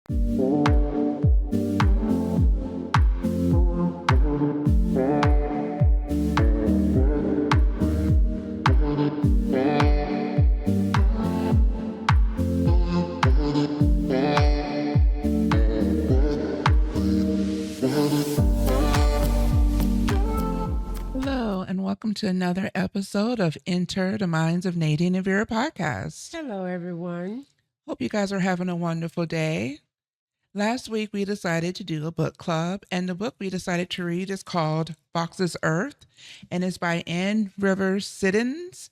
Hello, and welcome to another episode of Enter the Minds of Nadine and Vera podcast. Hello, everyone. Hope you guys are having a wonderful day. Last week, we decided to do a book club, and the book we decided to read is called Fox's Earth, and it's by Anne Rivers Siddons.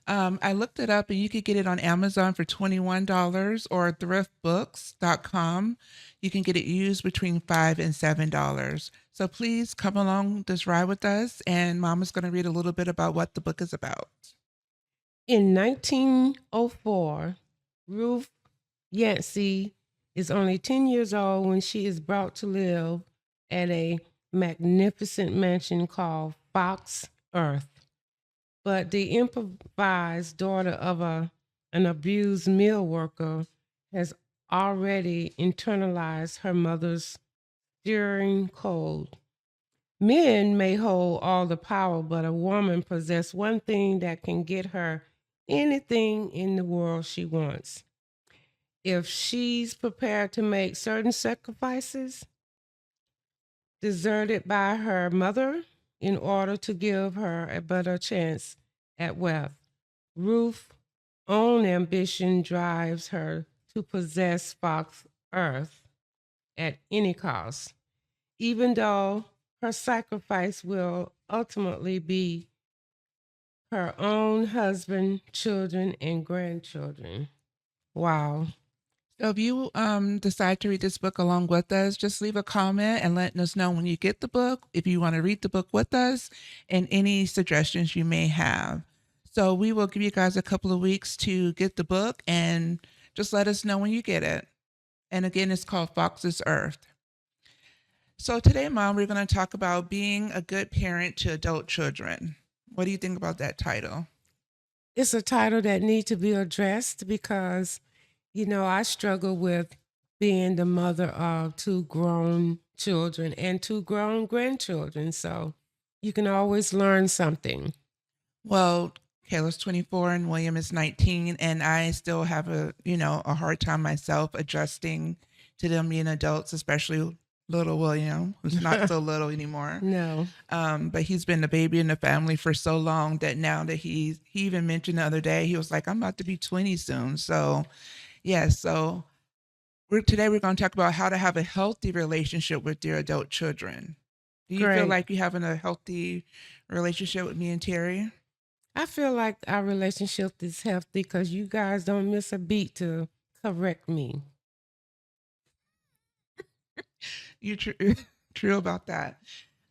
I looked it up, and you could get it on Amazon for $21 or thriftbooks.com. You can get it used between $5 and $7. So please come along this ride with us, and Mama's going to read a little bit about what the book is about. In 1904, Ruth Yancey is only 10 years old when she is brought to live at a magnificent mansion called Fox Earth. But the improvised daughter of an abused mill worker has already internalized her mother's steering code. Men may hold all the power, but a woman possesses one thing that can get her anything in the world she wants. If she's prepared to make certain sacrifices, deserted by her mother in order to give her a better chance at wealth. Ruth's own ambition drives her to possess Fox Earth at any cost, even though her sacrifice will ultimately be her own husband, children, and grandchildren. Wow. So if you decide to read this book along with us, just leave a comment and letting us know when you get the book, if you want to read the book with us, and any suggestions you may have. So we will give you guys a couple of weeks to get the book and just let us know when you get it. And again, it's called Fox's Earth. So today, Mom, we're going to talk about being a good parent to adult children. What do you think about that title? It's a title that needs to be addressed because, I struggle with being the mother of two grown children and two grown grandchildren. So you can always learn something. Well, Kayla's 24 and William is 19, and I still have a hard time myself adjusting to them being adults, especially little William, who's not so little anymore. No. But he's been the baby in the family for so long that now that he even mentioned the other day, he was like, I'm about to be 20 soon. So so today we're going to talk about how to have a healthy relationship with your adult children. Do you feel Great. like you're having a healthy relationship with me and Terry? I feel like our relationship is healthy because you guys don't miss a beat to correct me. You're true about that.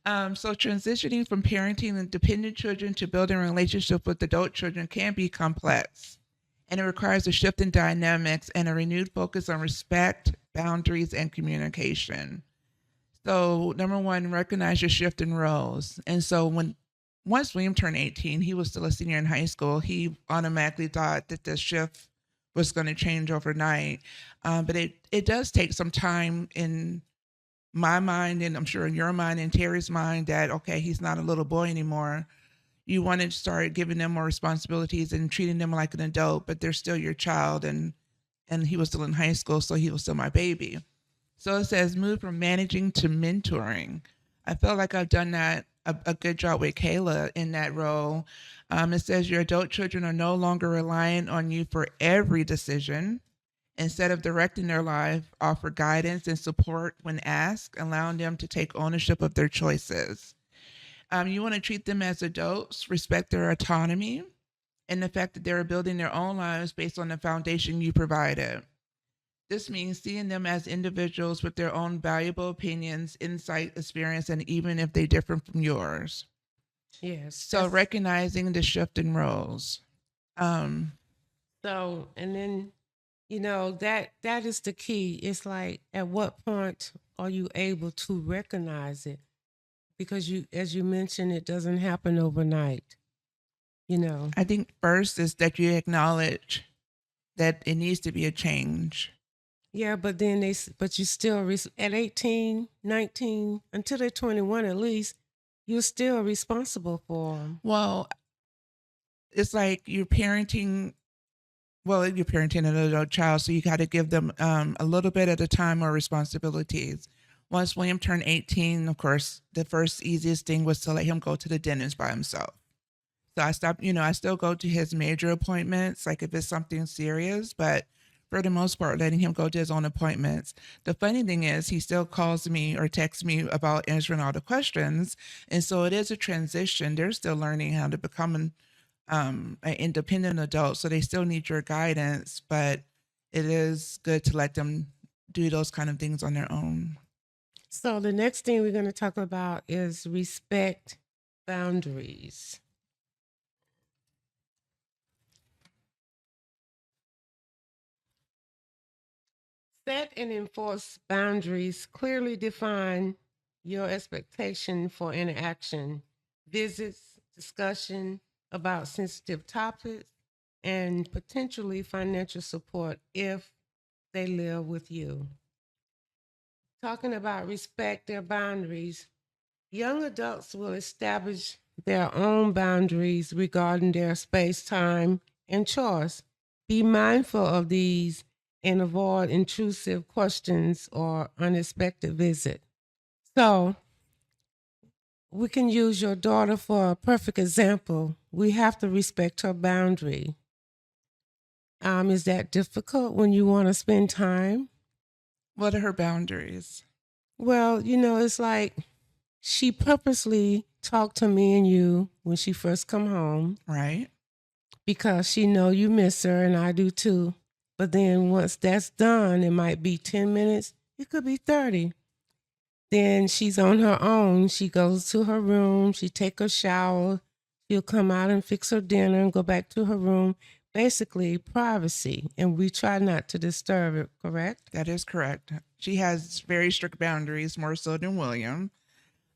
So transitioning from parenting and dependent children to building a relationship with adult children can be complex, and it requires a shift in dynamics and a renewed focus on respect, boundaries, and communication. So, number one, recognize your shift in roles. And so, once William turned 18, he was still a senior in high school. He automatically thought that the shift was going to change overnight. But it does take some time in my mind, and I'm sure in your mind and Terry's mind, that, okay, he's not a little boy anymore. You want to start giving them more responsibilities and treating them like an adult, but they're still your child. And he was still in high school, so he was still my baby. So it says move from managing to mentoring. I feel like I've done that a good job with Kayla in that role. It says your adult children are no longer reliant on you for every decision. Instead of directing their life, offer guidance and support when asked, allowing them to take ownership of their choices. You want to treat them as adults, respect their autonomy, and the fact that they're building their own lives based on the foundation you provided. This means seeing them as individuals with their own valuable opinions, insight, experience, and even if they differ from yours. Yes. So recognizing the shift in roles. And then, that is the key. It's like, at what point are you able to recognize it? Because as you mentioned, it doesn't happen overnight. I think first is that you acknowledge that it needs to be a change. Yeah, but then but you still, at 18, 19, until they're 21 at least, you're still responsible for them. Well, it's like you're parenting. Well, you're parenting an adult child, so you got to give them a little bit at a time more responsibilities. Once William turned 18, of course, the first easiest thing was to let him go to the dentist by himself. So I stopped, I still go to his major appointments, like if it's something serious, but for the most part, letting him go to his own appointments. The funny thing is, he still calls me or texts me about answering all the questions. And so it is a transition. They're still learning how to become an independent adult. So they still need your guidance, but it is good to let them do those kind of things on their own. So the next thing we're going to talk about is respect boundaries. Set and enforce boundaries clearly define your expectation for interaction, visits, discussion about sensitive topics, and potentially financial support if they live with you. Talking about respect their boundaries, young adults will establish their own boundaries regarding their space, time, and choice. Be mindful of these and avoid intrusive questions or unexpected visit. So, we can use your daughter for a perfect example. We have to respect her boundary. Is that difficult when you want to spend time? What are her boundaries? Well, it's like she purposely talked to me and you when she first come home Right? because she know you miss her and I do too. But then once that's done, it might be 10 minutes, it could be 30. Then she's on her own. She goes to her room, she take a shower, she'll come out and fix her dinner and go back to her room. Basically, privacy. And we try not to disturb it, correct? That is correct. She has very strict boundaries, more so than William.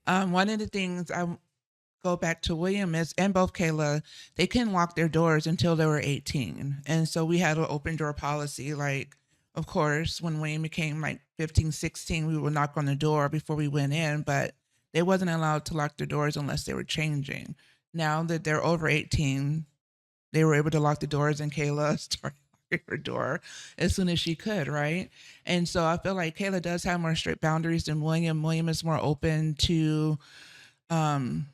One of the things I go back to William is, and both Kayla, they couldn't lock their doors until they were 18. And so we had an open door policy. Like, of course, when William became like 15, 16, we would knock on the door before we went in, but they wasn't allowed to lock their doors unless they were changing. Now that they're over 18, they were able to lock the doors, and Kayla started locking her door as soon as she could, right? And so I feel like Kayla does have more strict boundaries than William. William is more open to, um,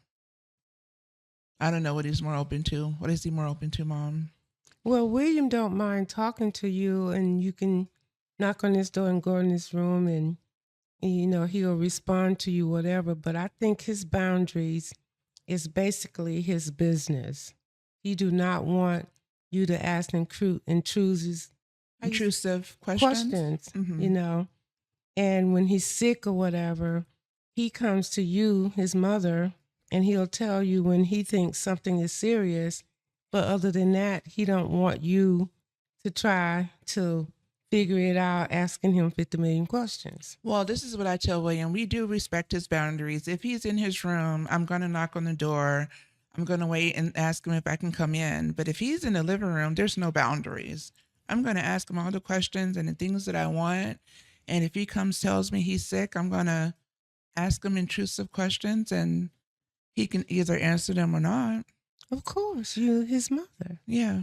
I don't know what he's more open to. What is he more open to, Mom? Well, William don't mind talking to you, and you can knock on his door and go in his room, and he'll respond to you, whatever. But I think his boundaries is basically his business. He do not want you to ask intrusive Intrusive questions? questions, And when he's sick or whatever, he comes to you, his mother, and he'll tell you when he thinks something is serious. But other than that, he don't want you to try to figure it out, asking him 50 million questions. Well, this is what I tell William. We do respect his boundaries. If he's in his room, I'm going to knock on the door. I'm going to wait and ask him if I can come in. But if he's in the living room, there's no boundaries. I'm going to ask him all the questions and the things that I want. And if he comes, tells me he's sick, I'm going to ask him intrusive questions, and he can either answer them or not. Of course, you his mother. Yeah.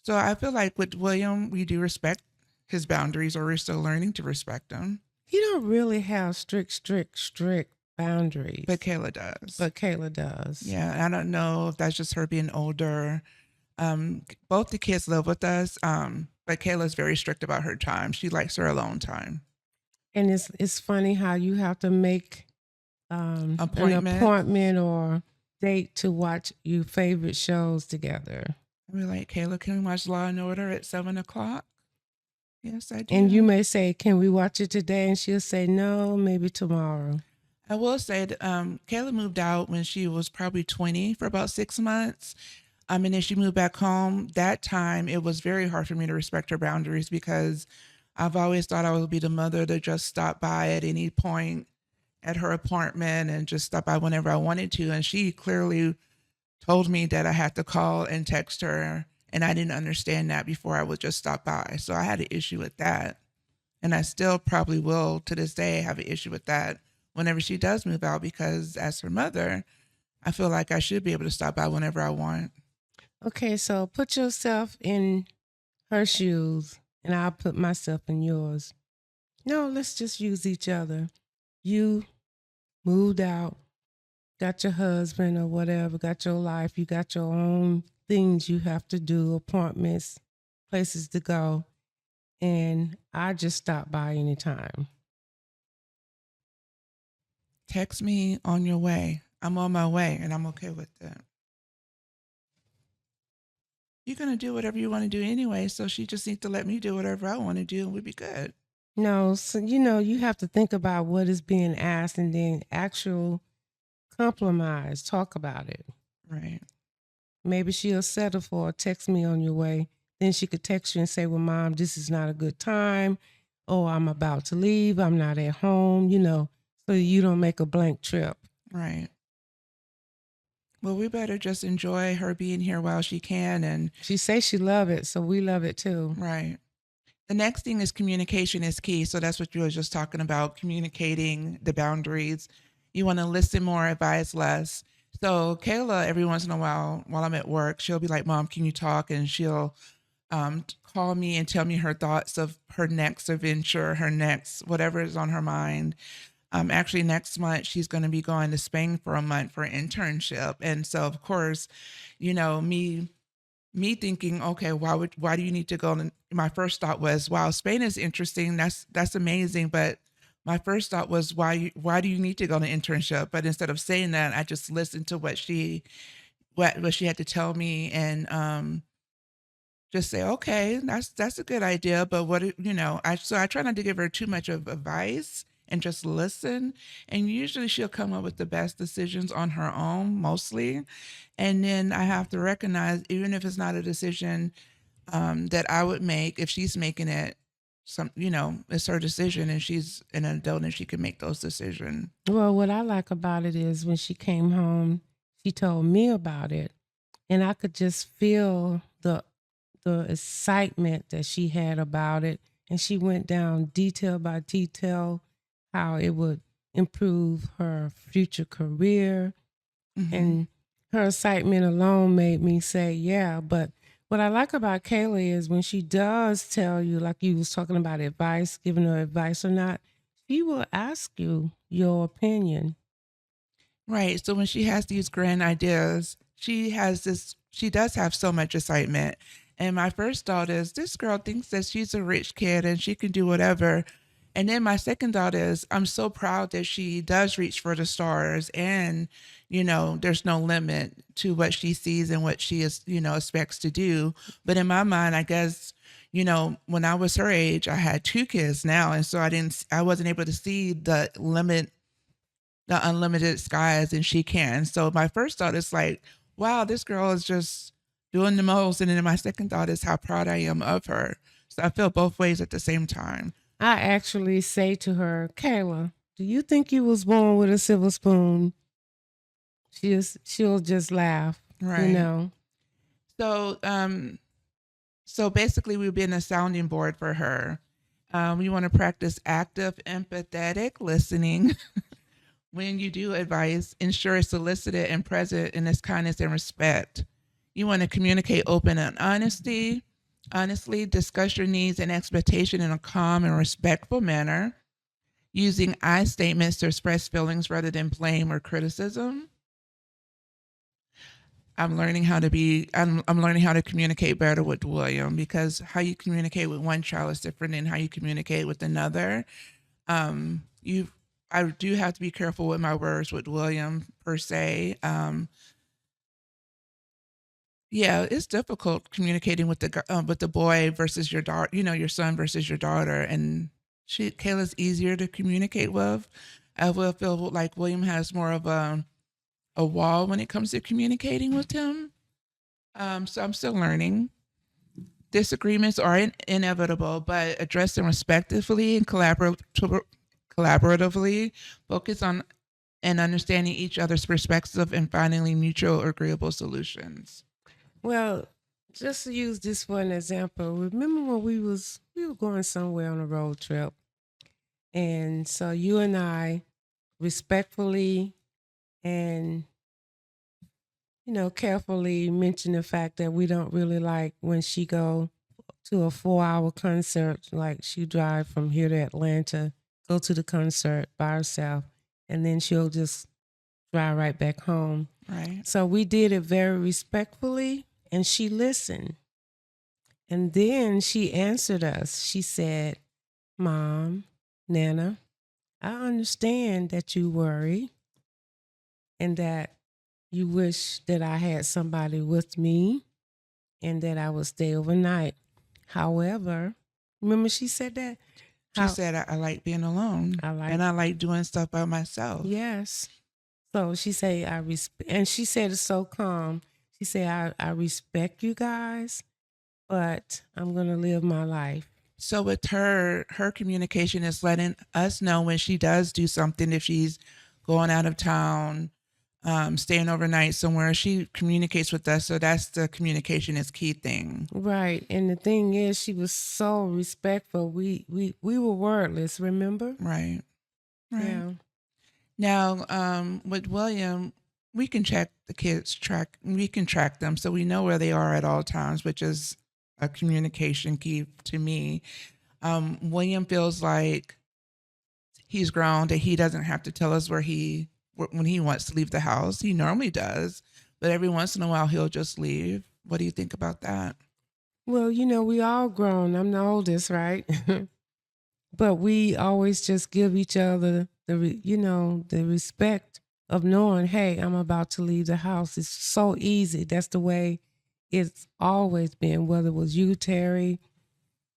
So I feel like with William, we do respect his boundaries, or we're still learning to respect them. He don't really have strict boundaries. But Kayla does. But Kayla does. Yeah. I don't know if that's just her being older. Both the kids live with us. But Kayla's very strict about her time. She likes her alone time. And it's funny how you have to make an appointment or date to watch your favorite shows together. We're like, Kayla, can we watch Law and Order at 7:00? Yes, I do. And you may say, can we watch it today? And she'll say, no, maybe tomorrow. I will say that Kayla moved out when she was probably 20 for about 6 months. And then she moved back home. That time, it was very hard for me to respect her boundaries because I've always thought I would be the mother to just stop by at any point at her apartment and just stop by whenever I wanted to. And she clearly told me that I had to call and text her, and I didn't understand that before I would just stop by. So I had an issue with that. And I still probably will to this day have an issue with that whenever she does move out, because as her mother, I feel like I should be able to stop by whenever I want. Okay, so put yourself in her shoes and I'll put myself in yours. No, let's just use each other. You moved out, got your husband or whatever, got your life, you got your own things you have to do, appointments, places to go. And I just stop by anytime. Text me on your way. I'm on my way and I'm okay with that. You're going to do whatever you want to do anyway, so she just needs to let me do whatever I want to do and we'd be good. No, so you have to think about what is being asked and then actual compromise, talk about it. Right. Maybe she'll settle for text me on your way. Then she could text you and say, well, Mom, this is not a good time. Oh, I'm about to leave. I'm not at home, so you don't make a blank trip. Right. Well, we better just enjoy her being here while she can. And she says she love it, so we love it too. Right. The next thing is communication is key. So that's what you were just talking about, communicating the boundaries. You want to listen more, advise less. So Kayla, every once in a while I'm at work, she'll be like, Mom, can you talk? And she'll call me and tell me her thoughts of her next adventure, her next, whatever is on her mind. Actually, next month, she's going to be going to Spain for a month for an internship. And so, of course, me thinking, okay, why do you need to go? And my first thought was, wow, Spain is interesting. That's amazing. But my first thought was, why do you need to go on an internship? But instead of saying that, I just listened to what she had to tell me, and just say, okay, that's a good idea. But I try not to give her too much of advice and just listen. And usually she'll come up with the best decisions on her own, mostly. And then I have to recognize, even if it's not a decision that I would make, if she's making it, it's her decision and she's an adult and she can make those decisions. Well, what I like about it is when she came home, she told me about it. And I could just feel the excitement that she had about it. And she went down detail by detail how it would improve her future career. Mm-hmm. And her excitement alone made me say, yeah. But what I like about Kayla is when she does tell you, like you was talking about advice, giving her advice or not, she will ask you your opinion. Right. So when she has these grand ideas, she does have so much excitement. And my first thought is, this girl thinks that she's a rich kid and she can do whatever. And then my second thought is, I'm so proud that she does reach for the stars, and, there's no limit to what she sees and what she is, expects to do. But in my mind, I guess, when I was her age, I had 2 kids now. And so I wasn't able to see the unlimited skies, and she can. So my first thought is like, wow, this girl is just doing the most. And then my second thought is how proud I am of her. So I feel both ways at the same time. I actually say to her, Kayla, do you think you was born with a silver spoon? She'll just laugh, right. So basically we've been a sounding board for her. We want to practice active, empathetic listening. When you do advice, ensure it's solicited and present in its kindness and respect. You want to communicate open and honestly discuss your needs and expectation in a calm and respectful manner, using I statements to express feelings rather than blame or criticism. I'm learning how to communicate better with William, because how you communicate with one child is different than how you communicate with another. I do have to be careful with my words with William, per se. Yeah, it's difficult communicating with the boy versus your daughter, your son versus your daughter. And Kayla's easier to communicate with. I will feel like William has more of a wall when it comes to communicating with him. So I'm still learning. Disagreements are inevitable, but address them respectfully and collaboratively. Focus on and understanding each other's perspective and finding mutual agreeable solutions. Well, just to use this for an example, remember when we was we were going somewhere on a road trip. And so you and I respectfully and, carefully mention the fact that we don't really like when she go to a 4-hour concert, like she drive from here to Atlanta, go to the concert by herself, and then she'll just drive right back home. Right. So we did it very respectfully, and she listened. And then she answered us. She said, Mom, Nana, I understand that you worry and that you wish that I had somebody with me and that I would stay overnight. However, remember she said that? She said, I like being alone. And I like doing stuff by myself. Yes. So she said, and she said it so calm. She said, I respect you guys, but I'm going to live my life. So with her communication is letting us know when she does do something, if she's going out of town, staying overnight somewhere, she communicates with us. So that's the communication is key thing. Right. And the thing is, she was so respectful. We were wordless, remember? Right. Yeah. Now, with William, we can check the kids we can track them so we know where they are at all times, which is a communication key to me. William feels like he's grown, that he doesn't have to tell us when he wants to leave the house. He normally does, but every once in a while he'll just leave. What do you think about that? Well, we all grown. I'm the oldest, right? But we always just give each other the respect of knowing, hey, I'm about to leave the house. It's so easy. That's the way it's always been, whether it was you, Terry,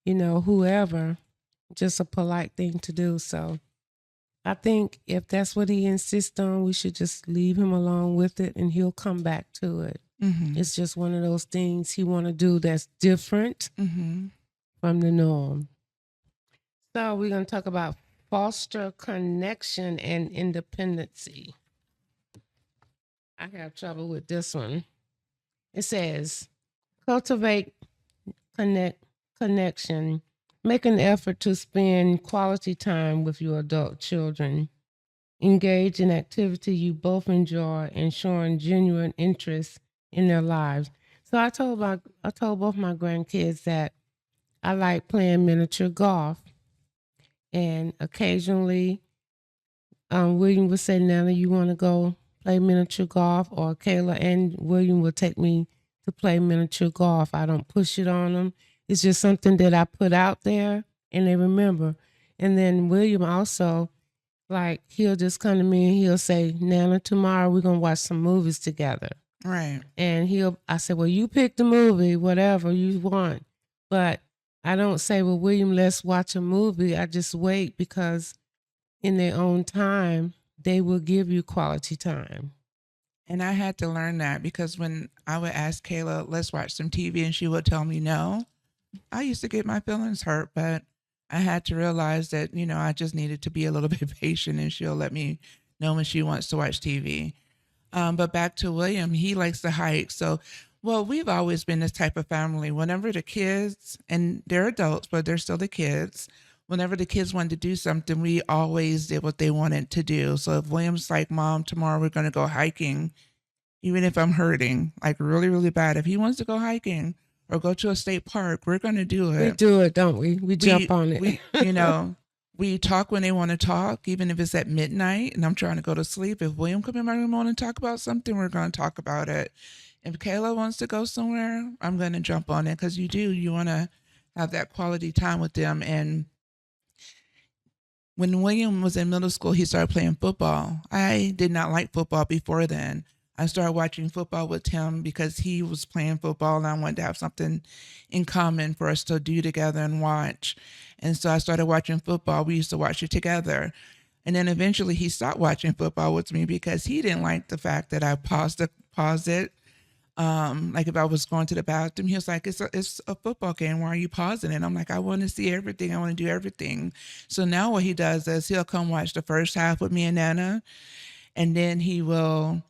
whoever, just a polite thing to do. So I think if that's what he insists on, we should just leave him alone with it and he'll come back to it. Mm-hmm. It's just one of those things he want to do that's different from the norm. So we're going to talk about foster connection and independency. I have trouble with this one. It says, cultivate connection. Make an effort to spend quality time with your adult children. Engage in activity you both enjoy and showing genuine interest in their lives. So I told both my grandkids that I like playing miniature golf. And occasionally, William would say, Nana, you want to go play miniature golf? Or Kayla and William would take me to play miniature golf. I don't push it on them. It's just something that I put out there and they remember. And then William also, like, he'll just come to me and he'll say, Nana, tomorrow we're going to watch some movies together. Right. And I said, well, you pick the movie, whatever you want. But I don't say, well, William, let's watch a movie. I just wait because in their own time, they will give you quality time. And I had to learn that because when I would ask Kayla, let's watch some TV, and she would tell me no, I used to get my feelings hurt, but I had to realize that, I just needed to be a little bit patient and she'll let me know when she wants to watch TV. But back to William, he likes to hike. So, well, we've always been this type of family. Whenever the kids, and they're adults, but they're still the kids, whenever the kids wanted to do something, we always did what they wanted to do. So if William's like, Mom, tomorrow we're going to go hiking, even if I'm hurting, like really, really bad, if he wants to go hiking or go to a state park, we're going to do it. We do it, don't we? We jump on it. We talk when they want to talk, even if it's at midnight and I'm trying to go to sleep. If William come in my room and want to talk about something, we're going to talk about it. If Kayla wants to go somewhere, I'm going to jump on it because you want to have that quality time with them. And when William was in middle school, he started playing football. I did not like football before then. I started watching football with him because he was playing football and I wanted to have something in common for us to do together and watch. And so I started watching football. We used to watch it together. And then eventually he stopped watching football with me because he didn't like the fact that I paused it. Like if I was going to the bathroom, he was like, it's a football game. Why are you pausing it? I'm like, I want to see everything. I want to do everything. So now what he does is he'll come watch the first half with me and Nana. And then he will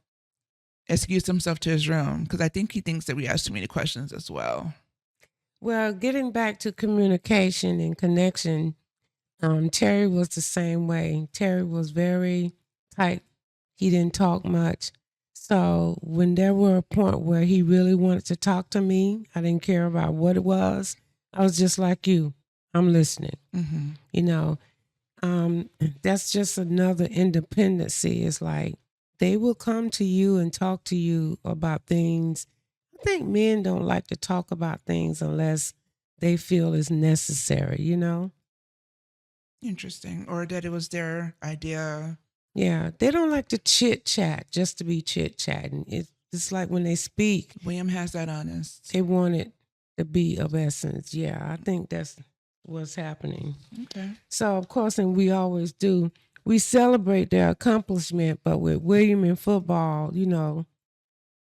excuse himself to his room because I think he thinks that we ask too many questions as well. Well, getting back to communication and connection, Terry was the same way. Terry was very tight. He didn't talk much. So when there were a point where he really wanted to talk to me, I didn't care about what it was. I was just like you. I'm listening. Mm-hmm. You know, that's just another independency. It's like they will come to you and talk to you about things. I think men don't like to talk about things unless they feel it's necessary, you know? Interesting. Or that it was their idea. Yeah, they don't like to chit chat just to be chit chatting. It's like when they speak, William has that honest. they want it to be of essence. Yeah, I think that's what's happening. Okay. So, of course, and we always do, we celebrate their accomplishment, but with William in football, you know,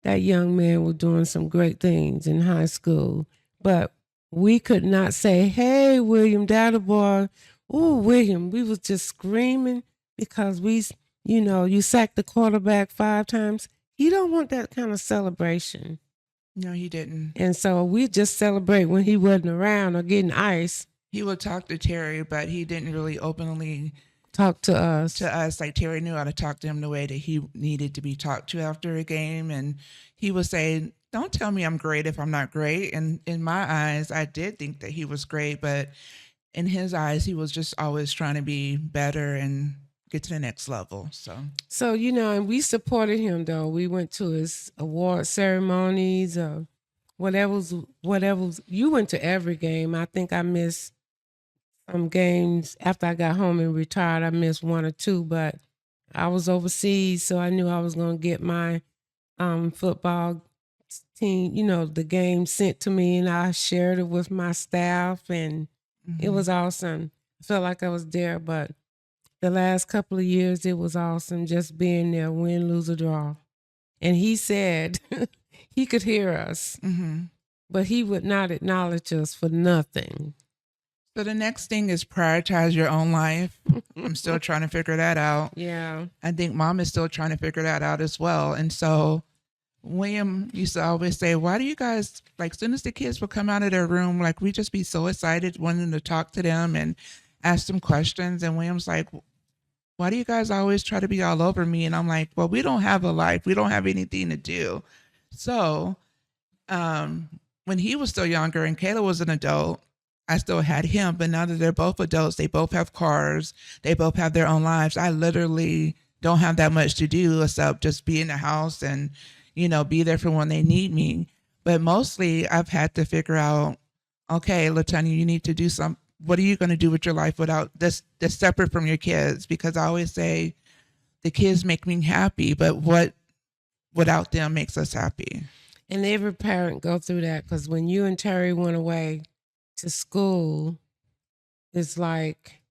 that young man was doing some great things in high school. But we could not say, hey, William, that boy, ooh, William. We was just screaming because you sacked the quarterback 5 times. He don't want that kind of celebration. No, he didn't. And so we just celebrate when he wasn't around or getting ice. He would talk to Terry, but he didn't really openly Talk to us. Like Terry knew how to talk to him the way that he needed to be talked to after a game. And he would say, don't tell me I'm great if I'm not great. And in my eyes, I did think that he was great, but in his eyes, he was just always trying to be better and get to the next level. So, and we supported him though. We went to his award ceremonies or whatever. You went to every game. I think I missed some games after I got home and retired. I missed 1 or 2, but I was overseas, so I knew I was going to get my football team, the game sent to me, and I shared it with my staff, and it was awesome. I felt like I was there, but the last couple of years, it was awesome just being there, win, lose, or draw. And he said he could hear us, but he would not acknowledge us for nothing. So the next thing is prioritize your own life. I'm still trying to figure that out. Yeah. I think Mom is still trying to figure that out as well. And so William used to always say, why do you guys, like, as soon as the kids would come out of their room, like, we just be so excited wanting to talk to them and ask them questions. And William's like, why do you guys always try to be all over me? And I'm like, well, we don't have a life. We don't have anything to do. So when he was still younger and Kayla was an adult, I still had him. But now that they're both adults, they both have cars, they both have their own lives. I literally don't have that much to do except just be in the house and, be there for when they need me. But mostly I've had to figure out, okay, Latanya, you need to do what are you going to do with your life without this separate from your kids? Because I always say the kids make me happy, but what without them makes us happy. And every parent go through that, because when you and Terry went away to school, it's like,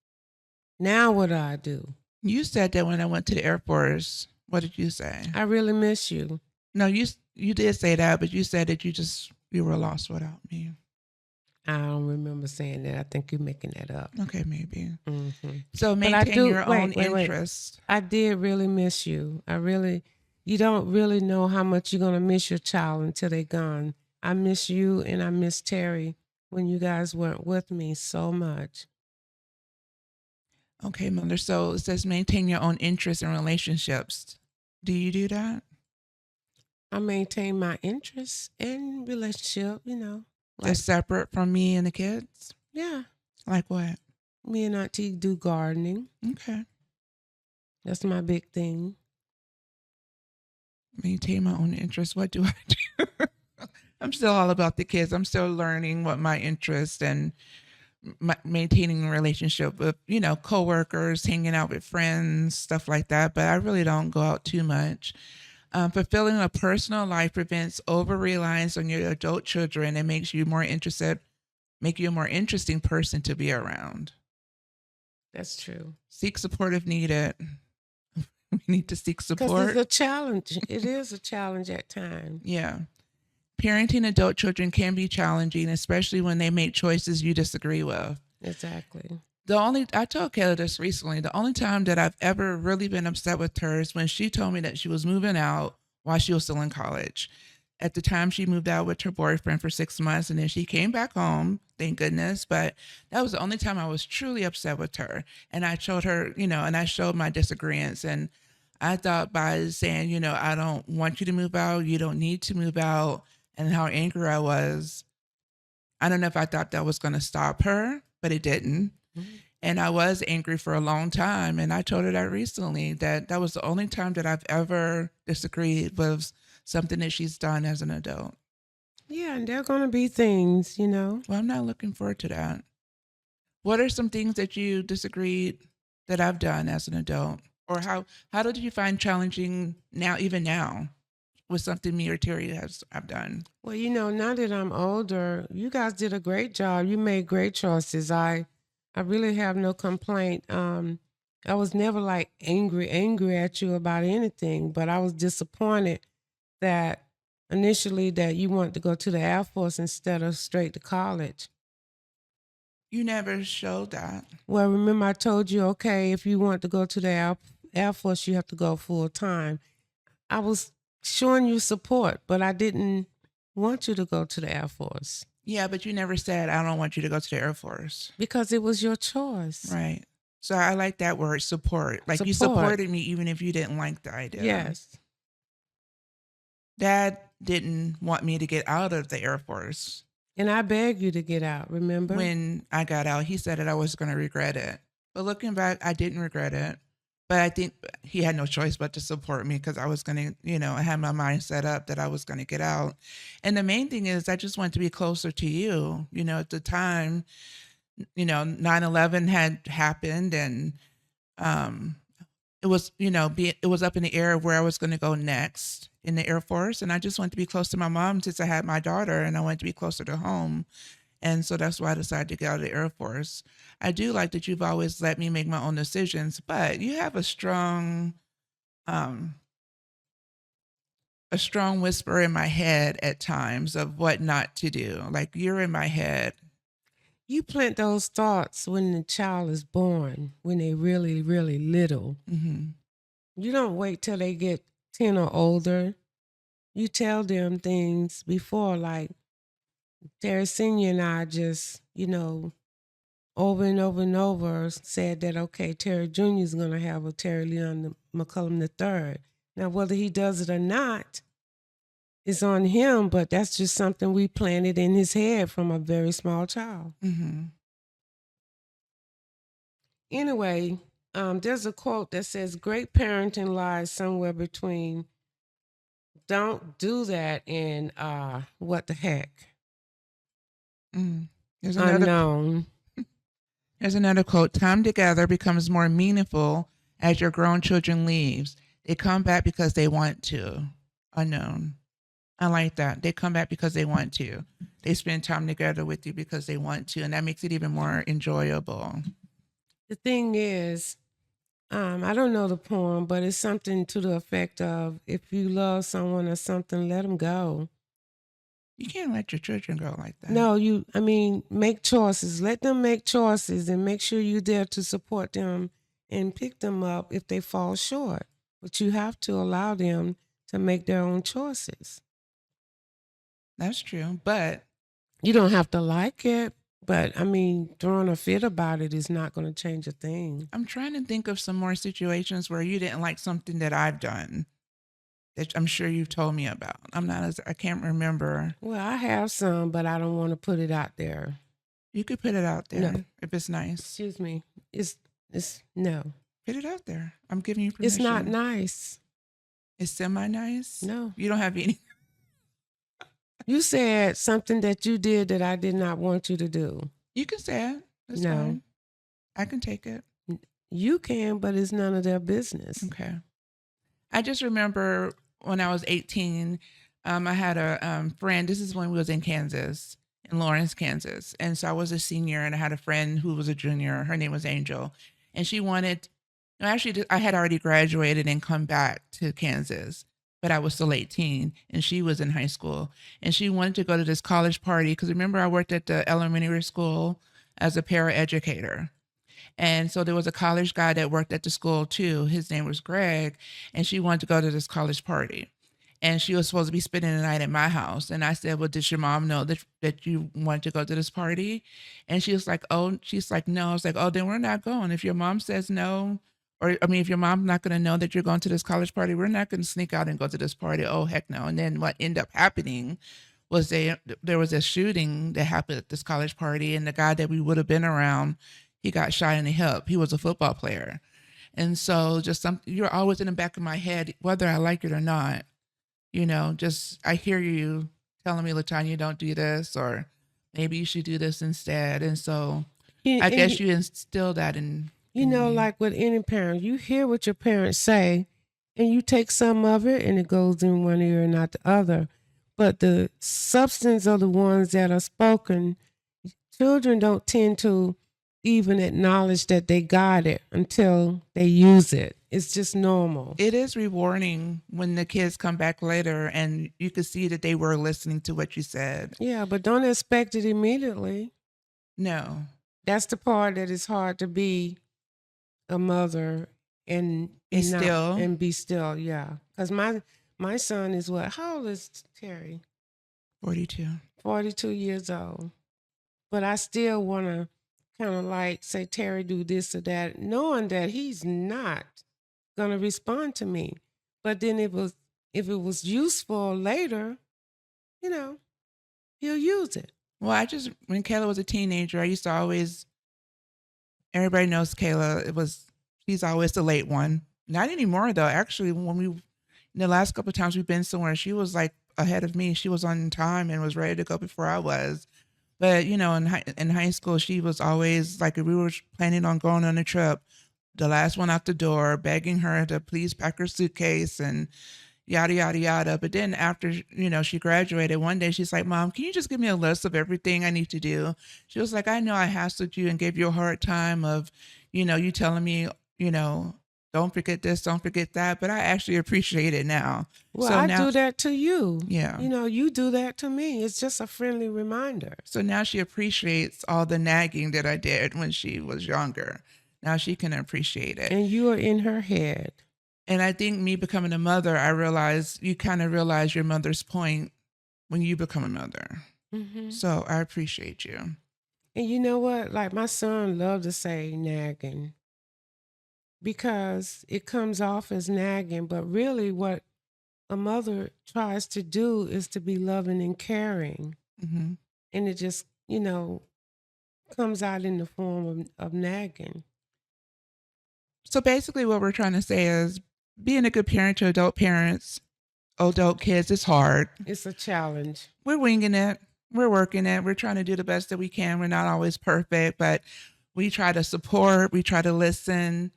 now what do I do? You said that when I went to the Air Force. What did you say? I really miss you. No, you did say that, but you said that you were lost without me. I don't remember saying that. I think you're making that up. Okay, maybe. Mm-hmm. So maintain your own interest. I did really miss you. You don't really know how much you're going to miss your child until they're gone. I miss you and I miss Terry when you guys weren't with me so much. Okay, Mother. So it says maintain your own interest in relationships. Do you do that? I maintain my interest in relationship, Just separate from me and the kids? Yeah. Like what? Me and Auntie do gardening. Okay. That's my big thing. Maintain my own interest. What do I do? I'm still all about the kids. I'm still learning what my interest and maintaining a relationship with, coworkers, hanging out with friends, stuff like that. But I really don't go out too much. Fulfilling a personal life prevents over-reliance on your adult children and make you a more interesting person to be around. That's true. Seek support if needed. We need to seek support. Because it's a challenge. It is a challenge at times. Yeah. Parenting adult children can be challenging, especially when they make choices you disagree with. Exactly. I told Kayla this recently, the only time that I've ever really been upset with her is when she told me that she was moving out while she was still in college. At the time, she moved out with her boyfriend for 6 months, and then she came back home, thank goodness. But that was the only time I was truly upset with her. And I showed her, and I showed my disagreements. And I thought by saying, I don't want you to move out, you don't need to move out, and how angry I was, I don't know if I thought that was going to stop her, but it didn't. Mhm. And I was angry for a long time. And I told her that recently, that that was the only time that I've ever disagreed with something that she's done as an adult. Yeah, and there are going to be things, you know. Well, I'm not looking forward to that. What are some things that you disagreed that I've done as an adult? Or how did you find challenging now, even now, with something me or Terry have done? Well, you know, now that I'm older, you guys did a great job. You made great choices. I really have no complaint. I was never like angry at you about anything, but I was disappointed that initially that you wanted to go to the Air Force instead of straight to college. You never showed that. Well, remember I told you, okay, if you want to go to the Air Force, you have to go full time. I was showing you support, but I didn't want you to go to the Air Force Yeah, but you never said, I don't want you to go to the Air Force. because it was your choice. Right. So I like that word, support. Like you Support. supported me even if you didn't like the idea. Yes. Dad didn't want me to get out of the Air Force. And I begged you to get out, remember? When I got out, he said that I was going to regret it. But looking back, I didn't regret it. But I think he had no choice but to support me because I was going to, I had my mind set up that I was going to get out. And the main thing is I just wanted to be closer to you. At the time, 9/11 had happened, and it was, it was up in the air of where I was going to go next in the Air Force. And I just wanted to be close to my mom since I had my daughter, and I wanted to be closer to home. And so that's why I decided to get out of the Air Force. I do like that you've always let me make my own decisions, but you have um, a strong whisper in my head at times of what not to do. Like you're in my head. You plant those thoughts when the child is born, when they really, really little. Hmm. You don't wait till they get 10 or older. You tell them things before, like Terry Sr. and I just, over and over and over said that, okay, Terry Jr. is going to have a Terry Leon McCullum III. Now, whether he does it or not is on him, but that's just something we planted in his head from a very small child. Hmm. Anyway, there's a quote that says, great parenting lies somewhere between don't do that and what the heck? Mm. There's Unknown. There's another quote. Time together becomes more meaningful as your grown children leaves. They come back because they want to. Unknown. I like that. They come back because they want to. They spend time together with you because they want to, and that makes it even more enjoyable. The thing is, I don't know the poem, but it's something to the effect of, if you love someone or something, let them go. You can't let your children go like that. No, make choices. Let them make choices and make sure you're there to support them and pick them up if they fall short. But you have to allow them to make their own choices. That's true. But you don't have to like it. But throwing a fit about it is not going to change a thing. I'm trying to think of some more situations where you didn't like something that I've done that I'm sure you've told me about. I can't remember. Well, I have some, but I don't want to put it out there. You could put it out there No. if it's nice. Excuse me. It's no. Put it out there. I'm giving you permission. It's not nice. It's semi-nice? No. You don't have any. You said something that you did that I did not want you to do. You can say it. That's No. fine. I can take it. You can, but it's none of their business. Okay. I just remember when I was 18, I had a friend. This is when we was in Kansas, in Lawrence, Kansas. And so I was a senior, and I had a friend who was a junior. Her name was Angel. And she wanted, no, actually, I had already graduated and come back to Kansas, but I was still 18, and she was in high school. And she wanted to go to this college party because remember, I worked at the elementary school as a paraeducator. And so there was a college guy that worked at the school too. His name was Greg, and she wanted to go to this college party. and she was supposed to be spending the night at my house. And I said, "Well, did your mom know that you wanted to go to this party?" And she was like, "Oh," she's like, "No." I was like, "Oh, then we're not going. If your mom says no, or I mean, if your mom's not going to know that you're going to this college party, we're not going to sneak out and go to this party. Oh, heck no." And then what ended up happening was there was a shooting that happened at this college party, and the guy that we would have been around, he got shot in the hip. He was a football player. And so just you're always in the back of my head, whether I like it or not, just I hear you telling me, "LaTanya, don't do this," or maybe you should do this instead. And so I guess you instill that in me. Like with any parent, you hear what your parents say and you take some of it and it goes in one ear and not the other. But the substance of the ones that are spoken, children don't tend to even acknowledge that they got it until they use it. It's just normal. It is rewarding when the kids come back later and you can see that they were listening to what you said. Yeah, but don't expect it immediately. No. That's the part that is hard to be a mother and Be still. and be still. Yeah, because my son is what? How old is Terry? 42. 42 years old. But I still want to kind of like say, "Terry, do this or that," knowing that he's not going to respond to me. But then if it was useful later, he'll use it. Well, when Kayla was a teenager, I used to always, everybody knows Kayla, she's always the late one. Not anymore though. Actually, the last couple of times we've been somewhere, she was like ahead of me. She was on time and was ready to go before I was. But in high school, she was always like, if we were planning on going on a trip, the last one out the door, begging her to please pack her suitcase and yada yada yada. But then after she graduated, one day she's like, "Mom, can you just give me a list of everything I need to do?" She was like, "I know I hassled you and gave you a hard time of you telling me don't forget this, don't forget that, but I actually appreciate it now." Well, So I now, do that to you. yeah. You do that to me. It's just a friendly reminder. So now she appreciates all the nagging that I did when she was younger. Now she can appreciate it. And you are in her head. And I think me becoming a mother, you kind of realize your mother's point when you become a mother. Mm-hmm. So I appreciate you. And you know what? Like my son loved to say nagging because it comes off as nagging, but really what a mother tries to do is to be loving and caring. Mm-hmm. And it just, comes out in the form of nagging. So basically what we're trying to say is being a good parent to adult kids is hard. It's a challenge. We're winging it. We're working it. We're trying to do the best that we can. We're not always perfect, but we try to support, we try to listen,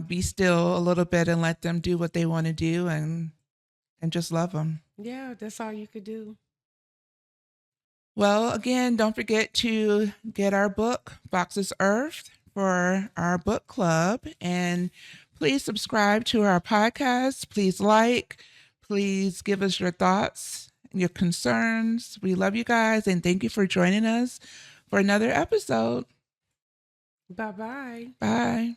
be still a little bit and let them do what they want to do and just love them. Yeah, that's all you could do. Well, again, don't forget to get our book, Fox's Earth, for our book club. And please subscribe to our podcast. Please please give us your thoughts, your concerns. We love you guys. And thank you for joining us for another episode. Bye-bye. Bye.